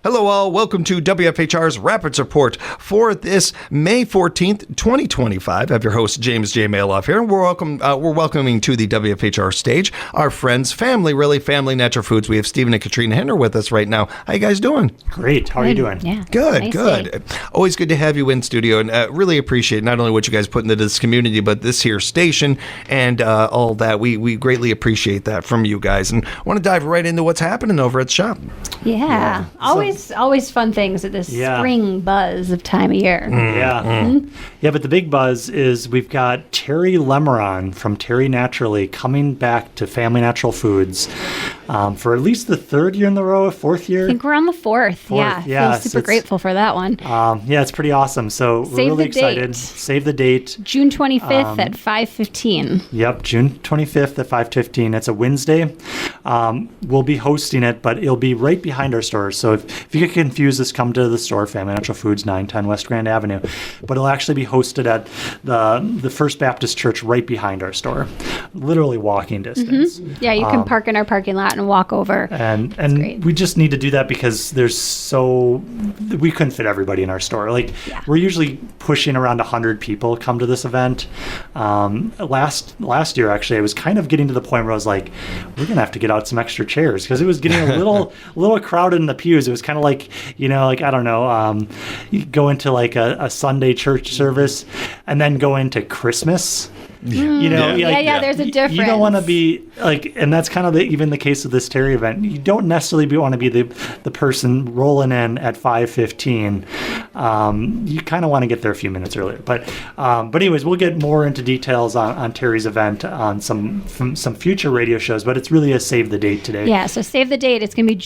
Hello all, welcome to WFHR's Rapids Report for this May 14th, 2025. I have your host, James J. Malouf here, and we're welcoming to the WFHR stage our friends, family, Natural Foods. We have Stephen and Katrina Hittner with us right now. How you guys doing? Great. How are you doing? Yeah. Good, nice good. Day. Always good to have you in studio, and really appreciate not only what you guys put into this community, but this here station and all that. We greatly appreciate that from you guys, and want to dive right into what's happening over at the shop. Yeah. Always fun things at this spring buzz of time of year. Yeah, but the big buzz is we've got Terry Lemeron from Terry Naturally coming back to Family Natural Foods for at least the third year in a row, fourth year. I think we're on the fourth. Yeah. Feel super grateful for that one. Yeah, it's pretty awesome. So we're really excited. Save the date. June 25th at 5:15. Yep, June 25th at 5:15. It's a Wednesday. We'll be hosting it, but it'll be right behind our store. So if you get confused, just come to the store, Family Natural Foods, 910 West Grand Avenue. But it'll actually be hosted at the First Baptist Church right behind our store. Literally walking distance. Mm-hmm. Yeah, you can park in our parking lot and walk over. And we just need to do that because we couldn't fit everybody in our store. We're usually pushing around 100 people come to this event. Last year, actually, I was kind of getting to the point where I was like, we're going to have to get out some extra chairs because it was getting a little crowded in the pews. It was kind of like, I don't know, you go into like a Sunday church service and then go into Christmas. There's a difference. You don't want to be and that's kind of even the case of this Terry event. You don't necessarily want to be the person rolling in at 5:15. You kind of want to get there a few minutes earlier. But anyways, we'll get more into details on Terry's event on some future radio shows. But it's really a save the date today. Yeah, so save the date. It's going to be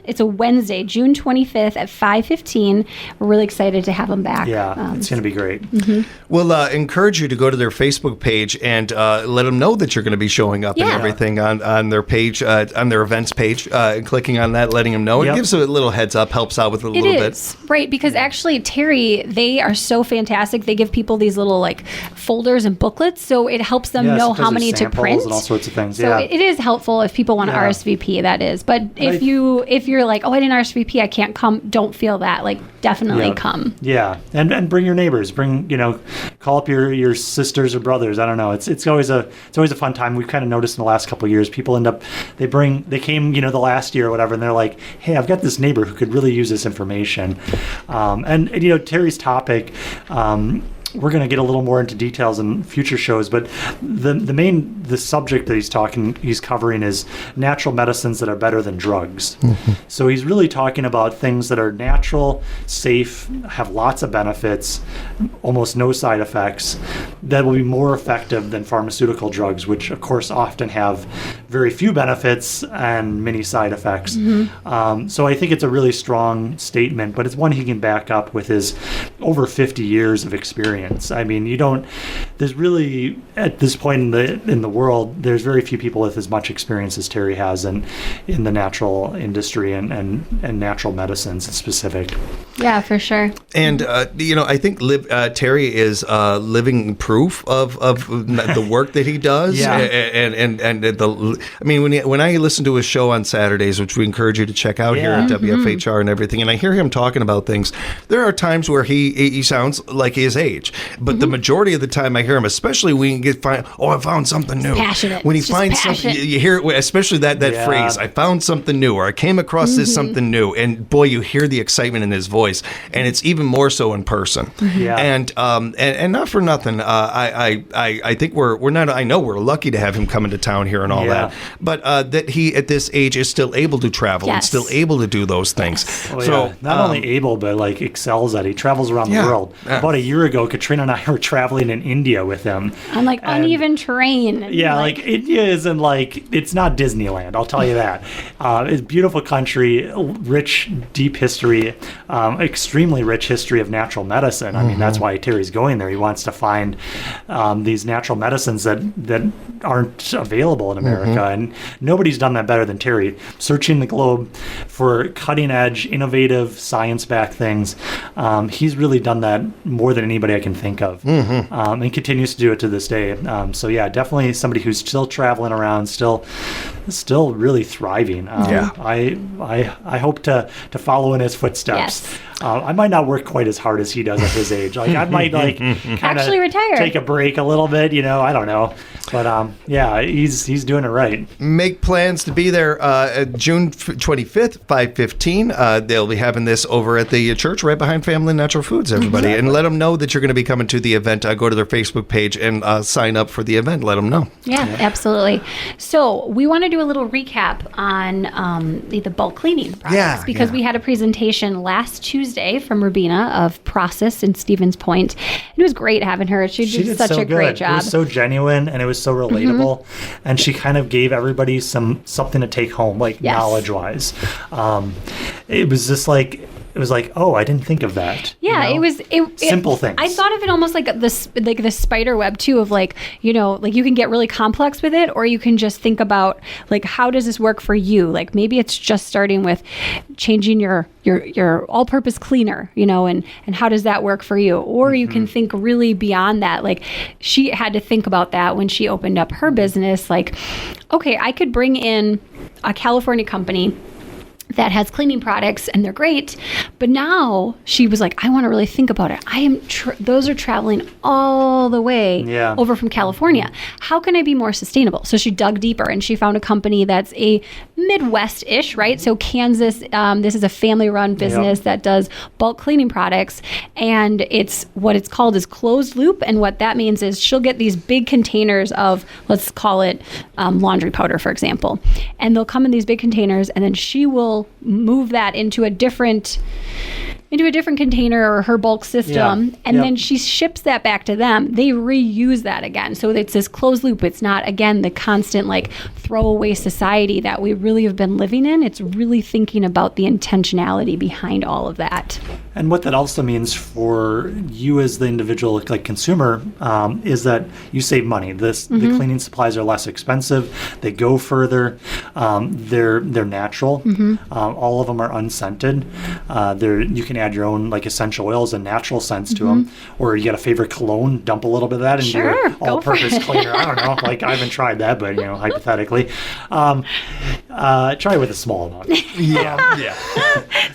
It's a Wednesday, June 25th at 5:15. We're really excited to have them back. Yeah, it's going to be great. Mm-hmm. We'll encourage you to go to their Facebook page and let them know that you're going to be showing up and everything on their page, on their events page, and clicking on that, letting them know. It gives a little heads up, helps out with a little bit. Right, because actually Terry, they are so fantastic. They give people these little folders and booklets, so it helps them know how many to print and all sorts of things. So it is helpful if people want to RSVP. That is, but if you're like, oh, I didn't RSVP, I can't come. Don't feel that. Definitely come. Yeah, and bring your neighbors. Call up your sisters or brothers. I don't know. It's always a fun time. We've kind of noticed in the last couple of years, people end up they came the last year or whatever, and they're like, hey, I've got this neighbor who could really use this information. And Terry's topic. We're going to get a little more into details in future shows, but the subject that he's covering is natural medicines that are better than drugs. Mm-hmm. So he's really talking about things that are natural, safe, have lots of benefits, almost no side effects, that will be more effective than pharmaceutical drugs, which of course often have very few benefits and many side effects. Mm-hmm. So I think it's a really strong statement, but it's one he can back up with his over 50 years of experience. I mean, there's really, at this point in the world, there's very few people with as much experience as Terry has in the natural industry and natural medicines in specific. Yeah, for sure. And, I think Terry is living proof of the work that he does. Yeah. When I listen to his show on Saturdays, which we encourage you to check out here at WFHR and everything, and I hear him talking about things, there are times where he sounds like his age. But the majority of the time I hear him, especially when you I found something new. Passionate. When he finds something, you hear, especially that phrase, I found something new, or I came across this something new. And boy, you hear the excitement in his voice. And it's even more so in person. Yeah. And not for nothing, I think we're not, I know we're lucky to have him come into town here and all that. But that he, at this age, is still able to travel and still able to do those things. So not only able, but excels at it. He travels around the world. About a year ago, Katrina and I were traveling in India with him on uneven terrain. India isn't it's not Disneyland, I'll tell you that. It's a beautiful country, rich, deep history, extremely rich history of natural medicine. I mean, that's why Terry's going there. He wants to find these natural medicines that aren't available in America, and nobody's done that better than Terry. Searching the globe for cutting edge, innovative, science-backed things. He's really done that more than anybody I can think of, and continues to do it to this day. So yeah, definitely somebody who's still traveling around, still still really thriving. Yeah. I hope to follow in his footsteps. Yes. I might not work quite as hard as he does at his age. Like I might kind Actually retire. take a break a little bit. I don't know, but yeah, he's doing it right. Make plans to be there June 25th, 5:15. They'll be having this over at the church right behind Family Natural Foods, everybody. Exactly. And let them know that you're going to be coming to the event. Go to their Facebook page and sign up for the event. Let them know. Yeah, absolutely. So we want to do a little recap on the bulk cleaning process because we had a presentation last Tuesday from Rubina of Process in Stevens Point. It was great having her. She did such so a great good. job. It was so genuine and it was so relatable, and she kind of gave everybody something to take home, like knowledge-wise. It was just like. It was like, oh, I didn't think of that. Yeah, it was simple things. I thought of it almost like the spider web too, of like you can get really complex with it, or you can just think about like how does this work for you? Like maybe it's just starting with changing your all-purpose cleaner, and how does that work for you? Or you can think really beyond that. Like she had to think about that when she opened up her business. Like, okay, I could bring in a California company that has cleaning products and they're great, but now she was like, I want to really think about it. Those are traveling all the way over from California. How can I be more sustainable? So she dug deeper and she found a company that's a Midwest-ish, right? So Kansas, this is a family-run business that does bulk cleaning products, and what it's called is closed loop, and what that means is she'll get these big containers of, let's call it laundry powder, for example, and they'll come in these big containers, and then she will move that into a different container or her bulk system, and then she ships that back to them. They reuse that again. So it's this closed loop. It's not, again, the constant like throwaway society that we really have been living in. It's really thinking about the intentionality behind all of that. And what that also means for you as the individual like consumer is that you save money. The cleaning supplies are less expensive. They go further. They're natural. All of them are unscented. You can add your own like essential oils and natural scents to them, or you got a favorite cologne, dump a little bit of that into your all-purpose cleaner. I don't know, like I haven't tried that, but hypothetically, try it with a small amount.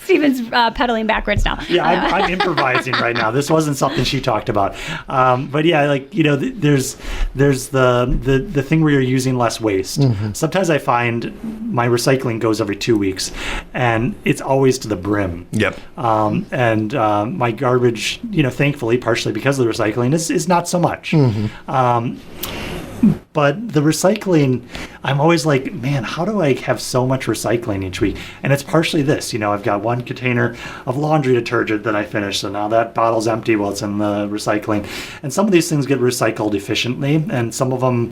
Steven's pedaling backwards now. Yeah, I'm improvising right now. This wasn't something she talked about, but yeah, like there's the thing where you're using less waste. Sometimes I find my recycling goes every 2 weeks, and it's always to the brim. Yep. And my garbage, thankfully, partially because of the recycling, is not so much. But the recycling, I'm always like, man, how do I have so much recycling each week? And it's partially this, I've got one container of laundry detergent that I finished, so now that bottle's empty while it's in the recycling. And some of these things get recycled efficiently, and some of them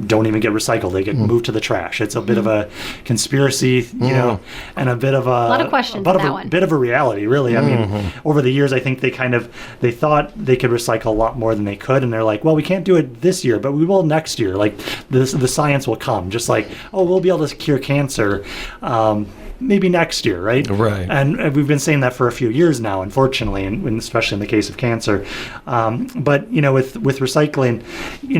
don't even get recycled. They get moved to the trash. It's a bit of a conspiracy, and a bit of a lot of questions on that one. Bit of a reality, really. I mean, over the years, I think they thought they could recycle a lot more than they could, and they're like, well, we can't do it this year, but we will next year. Like the science will come, just like, oh, we'll be able to cure cancer maybe next year, right? Right. And we've been saying that for a few years now, unfortunately, and especially in the case of cancer. But with recycling,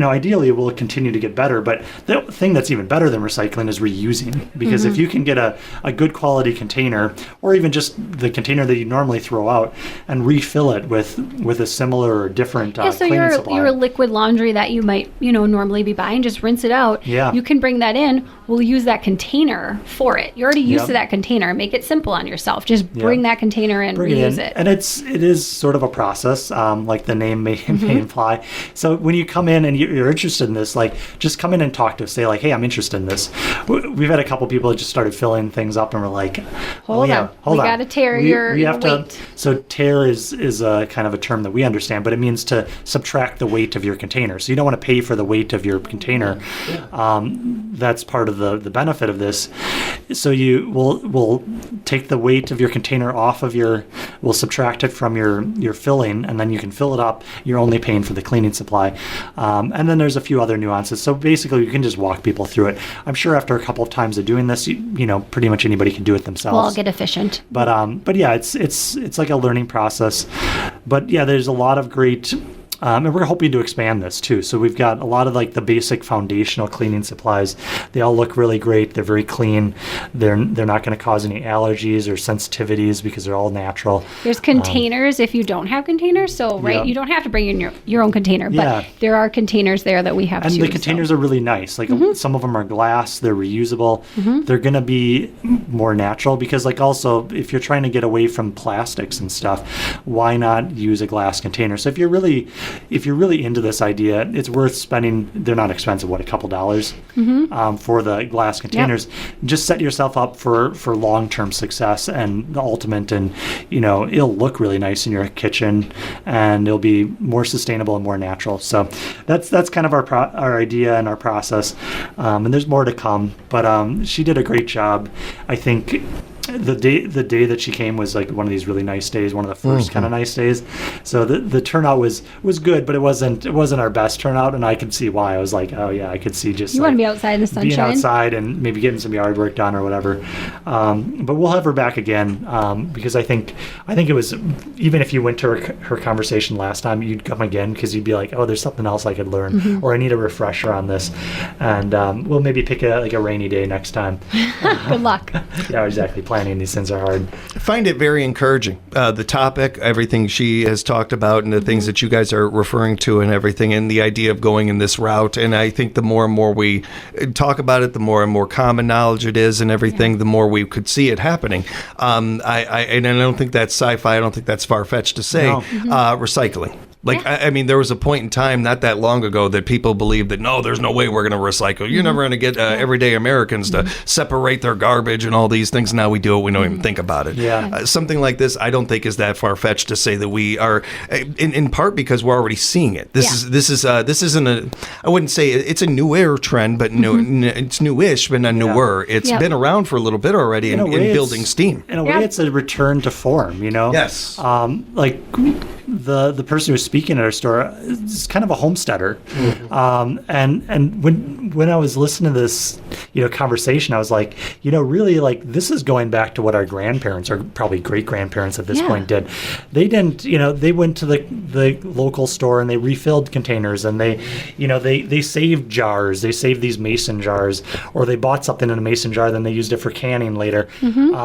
ideally it will continue to get better. But the thing that's even better than recycling is reusing, because if you can get a good quality container, or even just the container that you normally throw out, and refill it with a similar or different so cleaning supply. your liquid laundry that you might normally be buying, just rinse it out. Yeah. You can bring that in. We'll use that container for it. You're already used to that container. Make it simple on yourself. Just bring that container in, reuse it. And it is sort of a process, like the name may imply. So when you come in and you're interested in this, like just come in and talk to us. Say like, hey, I'm interested in this. We've had a couple people that just started filling things up, and we're like, hold on. We got to tear your weight. So tear is a kind of a term that we understand, but it means to subtract the weight of your container. So you don't want to pay for the weight of your container. That's part of the benefit of this. So you will take the weight of your container off of we'll subtract it from your filling, and then you can fill it up. You're only paying for the cleaning supply. And then there's a few other nuances. So basically you can just walk people through it. I'm sure after a couple of times of doing this, pretty much anybody can do it themselves. We'll all get efficient. But yeah, it's like a learning process. But yeah, there's a lot of great And we're hoping to expand this too. So we've got a lot of like the basic foundational cleaning supplies. They all look really great. They're very clean. They're not going to cause any allergies or sensitivities because they're all natural. There's containers if you don't have containers. So, right, Yep. you don't have to bring in your own container, but Yeah. there are containers there that we have And too. the containers are really nice. Like some of them are glass. They're reusable. They're going to be more natural because like also if you're trying to get away from plastics and stuff, why not use a glass container? So if you're really into this idea, it's worth spending. They're not expensive. What, a couple dollars for the glass containers? Just set yourself up for long-term success and the ultimate. And it'll look really nice in your kitchen, and it'll be more sustainable and more natural. So that's kind of our idea and our process. And there's more to come. But she did a great job, I think. The day that she came was like one of these really nice days, one of the first kind of nice days. So the turnout was good, but it wasn't our best turnout, and I could see why. I was like, oh yeah, I could see just you want to be outside in the sunshine, being outside and maybe getting some yard work done or whatever. But we'll have her back again because I think it was, even if you went to her conversation last time, you'd come again because you'd be like, oh, there's something else I could learn, or I need a refresher on this, and we'll maybe pick a rainy day next time. Good luck. Yeah, exactly. Planning these things are hard. I find it very encouraging. The topic, everything she has talked about, and the things that you guys are referring to, and everything, and the idea of going in this route. And I think the more and more we talk about it, the more and more common knowledge it is, and everything, the more we could see it happening. I don't think that's sci-fi. I don't think that's far-fetched to say. No. Recycling. I mean, there was a point in time not that long ago that people believed that, no, there's no way we're going to recycle. You're never going to get everyday Americans to separate their garbage and all these things. Now we do it. We don't even think about it. Yeah. Something like this, I don't think is that far-fetched to say that we are, in part because we're already seeing it. This isn't a, I wouldn't say it's a newer trend, but it's newish, but not newer. It's been around for a little bit already and building steam. In a way, it's a return to form, Yes. Like the person who's speaking at our store is kind of a homesteader. And when I was listening to this, conversation, I was like, really, like, this is going back to what our grandparents or probably great grandparents at this point did. They didn't, they went to the local store and they refilled containers, and they saved jars. They saved these mason jars, or they bought something in a mason jar, then they used it for canning later.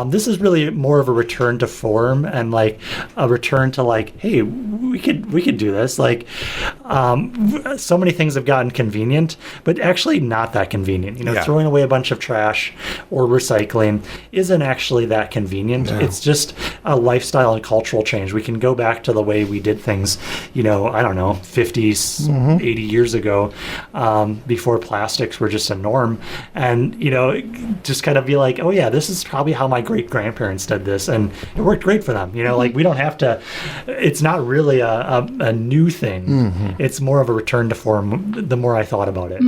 This is really more of a return to form, and like a return to like, hey, we could do this. Like, so many things have gotten convenient, but actually not that convenient. Throwing away a bunch of trash or recycling isn't actually that convenient. No. It's just a lifestyle and cultural change. We can go back to the way we did things, I don't know, 50, 80 years ago, before plastics were just a norm, and, just kind of be like, oh yeah, this is probably how my great grandparents did this, and it worked great for them. Like, we don't have to, it's not really a new thing. It's more of a return to form the more I thought about it.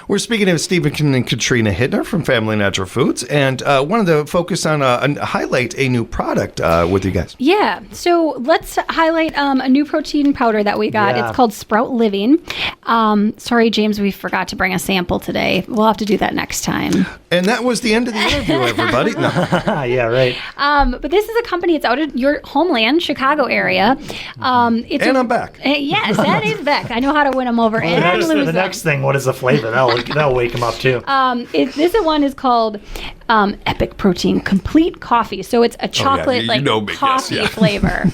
We're speaking of Stephen and Katrina Hittner from Family Natural Foods, and wanted to focus on highlight a new product with you guys. Yeah, so let's highlight a new protein powder that we got. Yeah. It's called Sprout Living. Sorry, James, we forgot to bring a sample today. We'll have to do that next time. And that was the end of the interview, everybody. No. Yeah, right. But this is a company. It's out of your homeland, Chicago area. I'm back. Yes, that is back. I know how to win them over and lose them. The next thing, what is the flavor? That'll wake them up too. This one is called Epic Protein Complete Coffee. So it's a chocolate coffee flavor.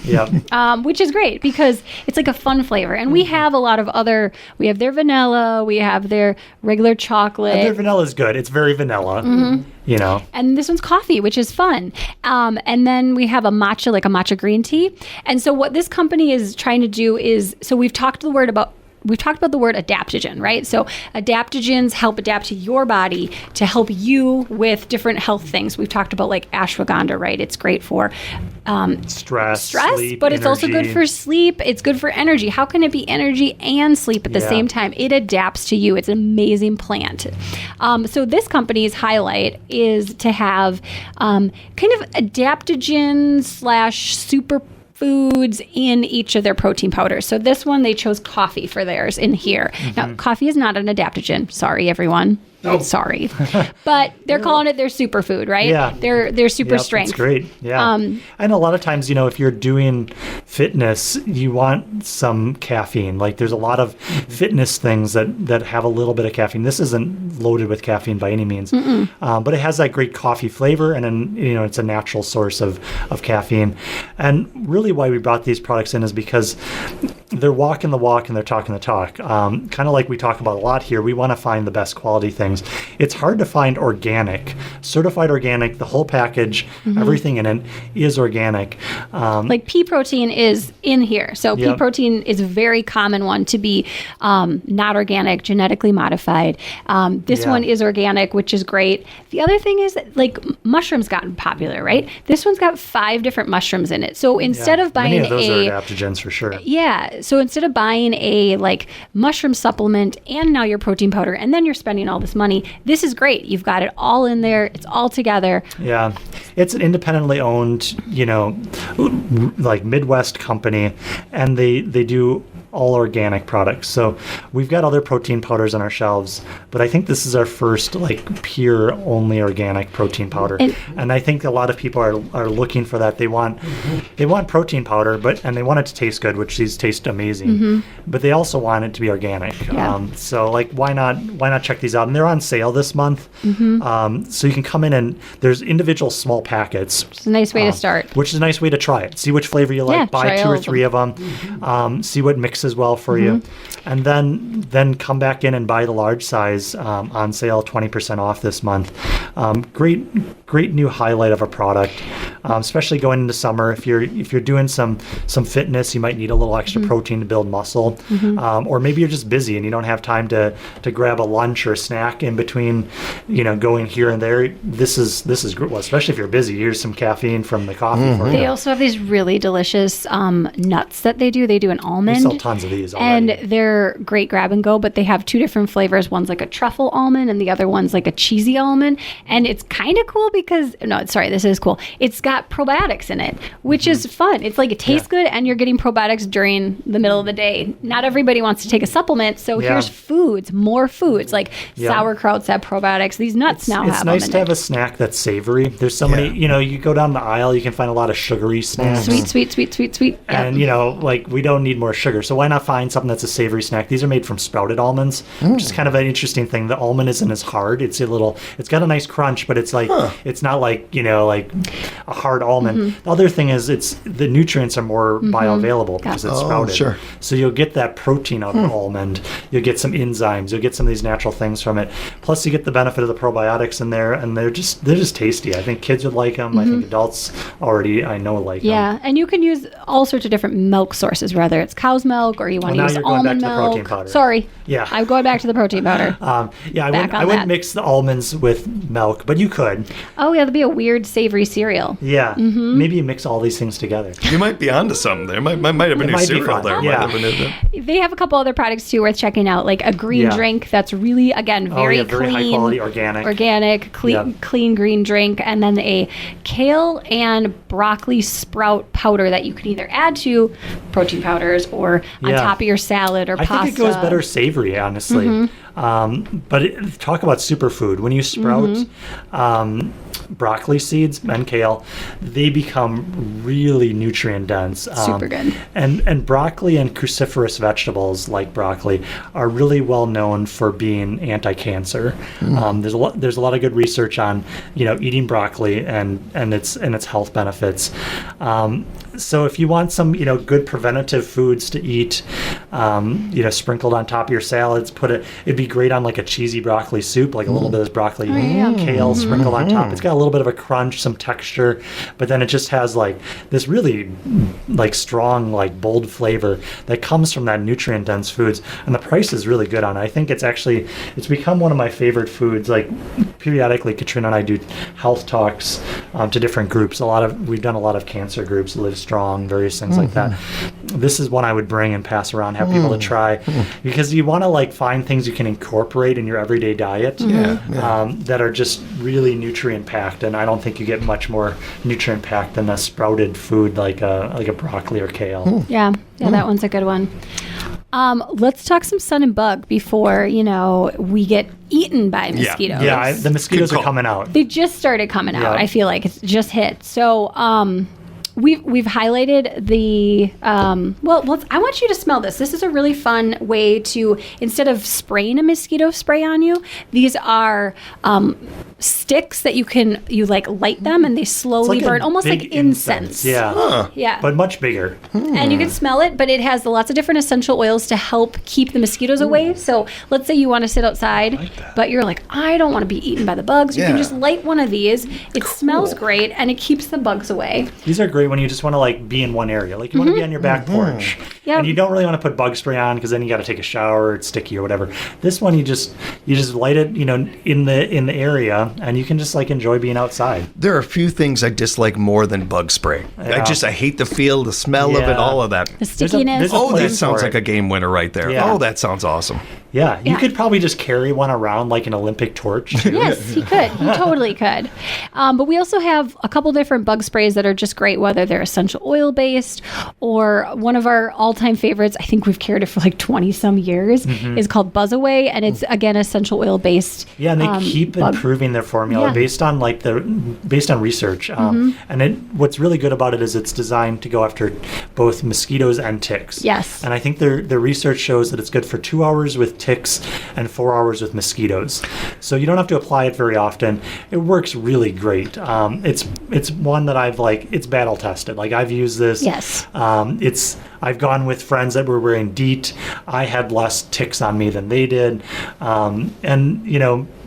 Which is great because it's like a fun flavor. And we have a lot of other. We have their vanilla. We have their regular chocolate. And their vanilla is good. It's very vanilla. And this one's coffee, which is fun. And then we have a matcha green tea. And so what this company is trying to do is, so we've talked about the word adaptogen, right? So adaptogens help adapt to your body to help you with different health things. We've talked about like ashwagandha, right? It's great for stress, sleep, but it's also good for sleep. It's good for energy. How can it be energy and sleep at the same time? It adapts to you. It's an amazing plant. So this company's highlight is to have kind of adaptogen / super foods in each of their protein powders. So this one, they chose coffee for theirs in here. Now, coffee is not an adaptogen. Sorry, everyone. Sorry, but they're calling it their superfood, right? Yeah. Their super strength. That's great. Yeah. And a lot of times, if you're doing fitness, you want some caffeine. Like there's a lot of fitness things that have a little bit of caffeine. This isn't loaded with caffeine by any means, but it has that great coffee flavor, and then it's a natural source of caffeine. And really, why we brought these products in is because they're walking the walk and they're talking the talk. Kind of like we talk about a lot here. We want to find the best quality things. It's hard to find organic, certified organic. The whole package, everything in it is organic. Like pea protein is in here. So pea protein is a very common one to be not organic, genetically modified. This one is organic, which is great. The other thing is that, like, mushrooms gotten popular, right? This one's got 5 different mushrooms in it. So instead of buying many of those are adaptogens for sure. Yeah. So instead of buying a mushroom supplement and now your protein powder and then you're spending all this money, this is great. You've got it all in there. It's all together. Yeah. It's an independently owned, like Midwest company, and they do all organic products. So we've got other protein powders on our shelves, but I think this is our first pure only organic protein powder. And I think a lot of people are looking for that. They want protein powder, and they want it to taste good, which these taste amazing. But they also want it to be organic. Yeah. So why not check these out? And they're on sale this month. So you can come in and there's individual small packets. It's a nice way to start. Which is a nice way to try it. See which flavor you like. Buy 2 or 3 of them. See what mixes well for you. And then come back in and buy the large size on sale, 20% off this month. Great new highlight of a product, especially going into summer. If you're doing some fitness, you might need a little extra protein to build muscle, or maybe you're just busy and you don't have time to grab a lunch or a snack in between, going here and there. This is great. Well, especially if you're busy. Here's some caffeine from the coffee. For They you. also have these really delicious nuts that they do. They do an almond. We sell tons of these already. And they're great grab and go, but they have 2 different flavors. One's like a truffle almond and the other one's like a cheesy almond. And it's kind of cool because, this is cool. It's got probiotics in it, which is fun. It's like it tastes good and you're getting probiotics during the middle of the day. Not everybody wants to take a supplement. So here's more foods like sauerkrauts have probiotics. These nuts now have them. It's nice to have a snack that's savory. There's so many, you go down the aisle, you can find a lot of sugary snacks. Sweet. And, we don't need more sugar. So why not find something that's a savory snack? These are made from sprouted almonds, which is kind of an interesting thing. The almond isn't as hard. It's got a nice crunch, but it's it's not like a hard almond. The other thing is the nutrients are more bioavailable because it's sprouted. Sure. So you'll get that protein out of the almond. You'll get some enzymes. You'll get some of these natural things from it. Plus you get the benefit of the probiotics in there, and they're just tasty. I think kids would like them. I think adults already like them. Yeah, and you can use all sorts of different milk sources, whether it's cow's milk or you want to use almond milk. Sorry. Yeah. I'm going back to the protein powder. I wouldn't mix the almonds with milk, but you could. Oh, yeah, that'd be a weird savory cereal. Yeah. Maybe you mix all these things together. You might be onto something there. Might have a new cereal there. They have a couple other products too worth checking out, like a green drink that's really, again, very clean. Very high quality, organic, clean green drink, and then a kale and broccoli sprout powder that you can either add to protein powders or on top of your salad or pasta. I think it goes better savory, honestly. But talk about superfood. When you sprout broccoli seeds and kale, they become really nutrient dense. Super good. And broccoli and cruciferous vegetables like broccoli are really well known for being anti-cancer. There's a lot of good research on eating broccoli and its health benefits. So if you want some good preventative foods to eat, sprinkled on top of your salads, it'd be great on like a cheesy broccoli soup, like a little bit of broccoli kale sprinkled on top. It's got a little bit of a crunch, some texture, but then it just has like this really like strong, like bold flavor that comes from that nutrient dense foods, and the price is really good on it. I think it's become one of my favorite foods. Like periodically Katrina and I do health talks to different groups. We've done a lot of cancer groups, Live Strong, various things like that. This is one I would bring and pass around, have people to try, because you want to like find things you can incorporate in your everyday diet that are just really nutrient packed, and I don't think you get much more nutrient packed than a sprouted food like a broccoli or kale. Yeah, that one's a good one. Let's talk some sun and bug before, we get eaten by mosquitoes. Yeah, the mosquitoes are coming out. They just started coming out. I feel like it's just hit. So, we've highlighted the I want you to smell this. This is a really fun way to, instead of spraying a mosquito spray on you, these are sticks that you light them and they slowly burn, almost like incense. Yeah. But much bigger. And you can smell it, but it has lots of different essential oils to help keep the mosquitoes away. So let's say you want to sit outside, but you're like, I don't want to be eaten by the bugs. You can just light one of these. It smells great and it keeps the bugs away. These are great when you just want to be in one area. Like you want to be on your back porch. Yep. And you don't really want to put bug spray on because then you got to take a shower, it's sticky or whatever. This one you just light it, in the area and you can just enjoy being outside. There are a few things I dislike more than bug spray. Yeah. I hate the feel, the smell of it, all of that. The stickiness. That sounds like a game winner right there. Yeah. Oh, that sounds awesome. Yeah, you could probably just carry one around like an Olympic torch. Yes, he could. He totally could. But we also have a couple different bug sprays that are just great, whether they're essential oil based or one of our all-time favorites. I think we've carried it for 20 some years. Is called Buzz Away, and it's again essential oil based. Yeah, and they keep improving their formula based on based on research. And what's really good about it is it's designed to go after both mosquitoes and ticks. Yes. And I think the research shows that it's good for 2 hours with ticks and 4 hours with mosquitoes. So you don't have to apply it very often. It works really great. It's one that it's battle tested. I've used this. Yes. I've gone with friends that were wearing DEET. I had less ticks on me than they did.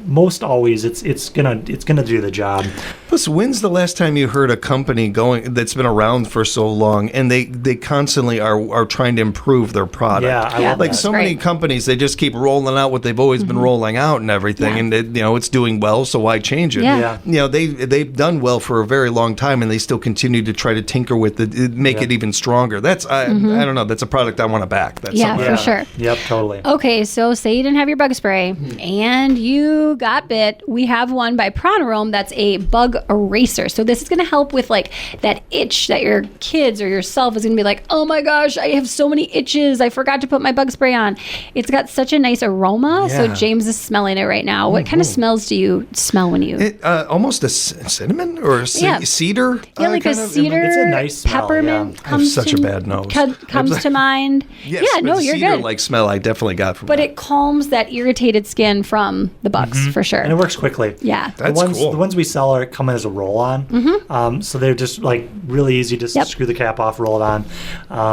Most always it's gonna do the job. Plus, when's the last time you heard a company that's been around for so long and they constantly are trying to improve their product? Yeah, I love that. So many companies, they just keep rolling out what they've always been rolling out and everything, and it's doing well, so why change it? Yeah. They've done well for a very long time, and they still continue to try to tinker with it, make it even stronger. That's I don't know. That's a product I want to back. That's for sure. Yep, totally. Okay, so say you didn't have your bug spray and you got bit. We have one by Pronarome that's a bug eraser. So this is going to help with that itch that your kids or yourself is going to be like, oh my gosh, I have so many itches. I forgot to put my bug spray on. It's got such a nice aroma. Yeah. So James is smelling it right now. What kind of smells do you smell when you? Almost a cinnamon or cedar. Yeah, like a cedar. It's a nice smell, peppermint. I have such a bad nose. Comes to mind. Yes, yeah, no, you're good. Cedar-like smell I definitely got from but that. it calms that irritated skin from the bugs for sure. And it works quickly. Yeah. That's cool. The ones we sell come in as a roll-on. So they're just really easy to screw the cap off, roll it on.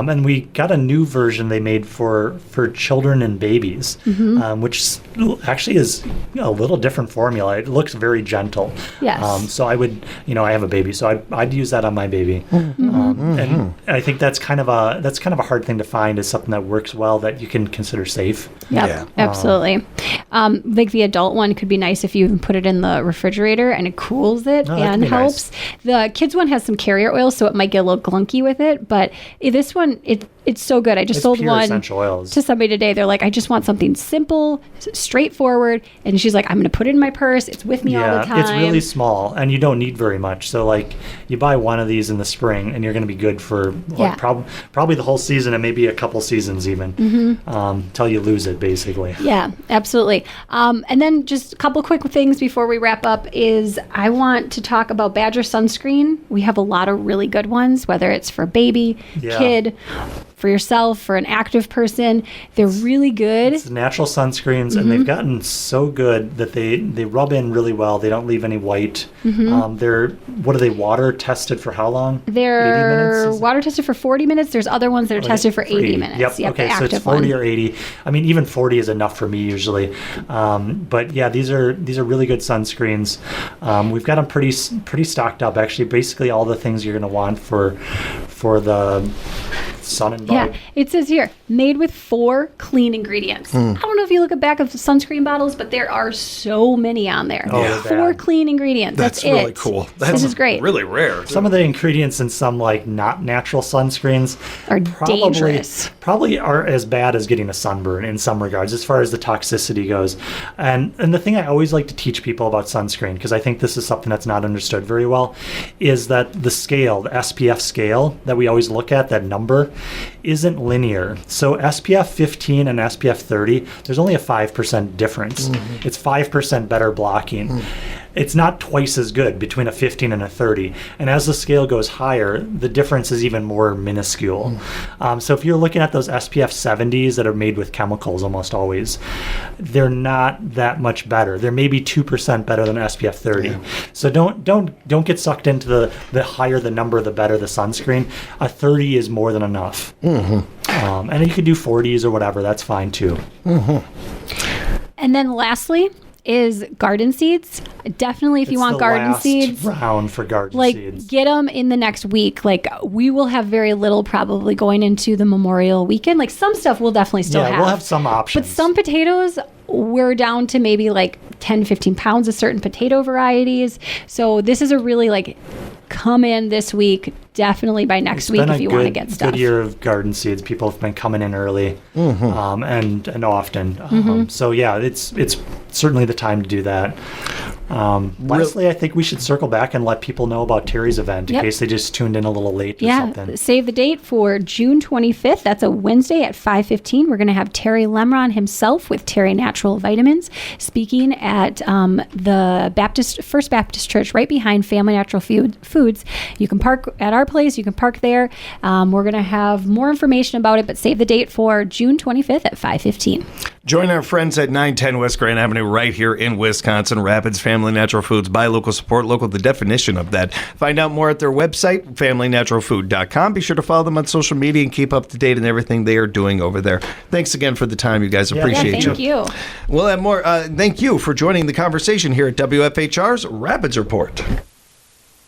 And we got a new version they made for children and babies, which actually is a little different formula. It looks very gentle. Yes. So I would, I have a baby, so I'd use that on my baby. And I think that's kind of a hard thing to find, is something that works well that you can consider safe. Yep, Yeah. absolutely. The adult one could be nice if you even put it in the refrigerator and it cools it and helps. Nice. The kids one has some carrier oil, so it might get a little glunky with it, but this one, it's so good. I just sold one to somebody today. They're like, I just want something simple, straightforward. And she's like, I'm going to put it in my purse. It's with me all the time. It's really small and you don't need very much. So you buy one of these in the spring and you're going to be good for probably the whole season and maybe a couple seasons even, till you lose it basically. Yeah, absolutely. And then just a couple quick things before we wrap up is I want to talk about Badger sunscreen. We have a lot of really good ones, whether it's for baby, kid, for yourself, for an active person. They're really good. It's natural sunscreens, and they've gotten so good that they rub in really well. They don't leave any white. They're water tested for how long? They're 80 minutes? Water tested for 40 minutes. There's other ones that are tested for 80 minutes. Yep. Okay, so it's 40 or 80. I mean, even 40 is enough for me usually. But yeah, these are really good sunscreens. We've got them pretty stocked up. Actually, basically all the things you're going to want for the sun and bug. Yeah, it says here, made with 4 clean ingredients. I don't know if you look at back of sunscreen bottles, but there are so many on there. Oh, 4 clean ingredients. That's really it. cool. This is great. Really rare. Some of the ingredients in some not natural sunscreens are dangerous. Probably are as bad as getting a sunburn in some regards, as far as the toxicity goes. And the thing I always like to teach people about sunscreen, because I think this is something that's not understood very well, is that the SPF scale that we always look at, that number, isn't linear. So SPF 15 and SPF 30, there's only a 5% difference. It's 5% better blocking. It's not twice as good between a 15 and a 30. And as the scale goes higher, the difference is even more minuscule. So if you're looking at those SPF 70s that are made with chemicals almost always, they're not that much better. They're maybe 2% better than SPF 30. Yeah. So don't get sucked into the higher the number, the better the sunscreen. A 30 is more than enough. And you could do 40s or whatever. That's fine too. And then lastly is garden seeds. Definitely, if you want garden seeds, round for garden seeds, get them in the next week. Like, we will have very little probably going into the Memorial weekend. Like, some stuff we'll definitely still have. Yeah, we'll have some options. But some potatoes, we're down to maybe like 10, 15 pounds of certain potato varieties. So this is a really come in this week, definitely by next week if you want to get stuff. It's been a good year of garden seeds. People have been coming in early and often. So yeah, it's certainly the time to do that. Lastly, I think we should circle back and let people know about Terry's event in case they just tuned in a little late or something. Save the date for June 25th. That's a Wednesday at 5:15. We're going to have Terry Lemron himself with Terry Natural Vitamins speaking at the First Baptist Church right behind Family Natural Foods. You can park at our place. You can park there. We're going to have more information about it, but save the date for June 25th at 5:15. Join our friends at 910 West Grand Avenue right here in Wisconsin. Rapids Family Natural Foods. Buy local, support local, the definition of that. Find out more at their website, familynaturalfood.com. Be sure to follow them on social media and keep up to date on everything they are doing over there. Thanks again for the time, you guys. Appreciate thank you. We'll have more. Thank you for joining the conversation here at WFHR's Rapids Report.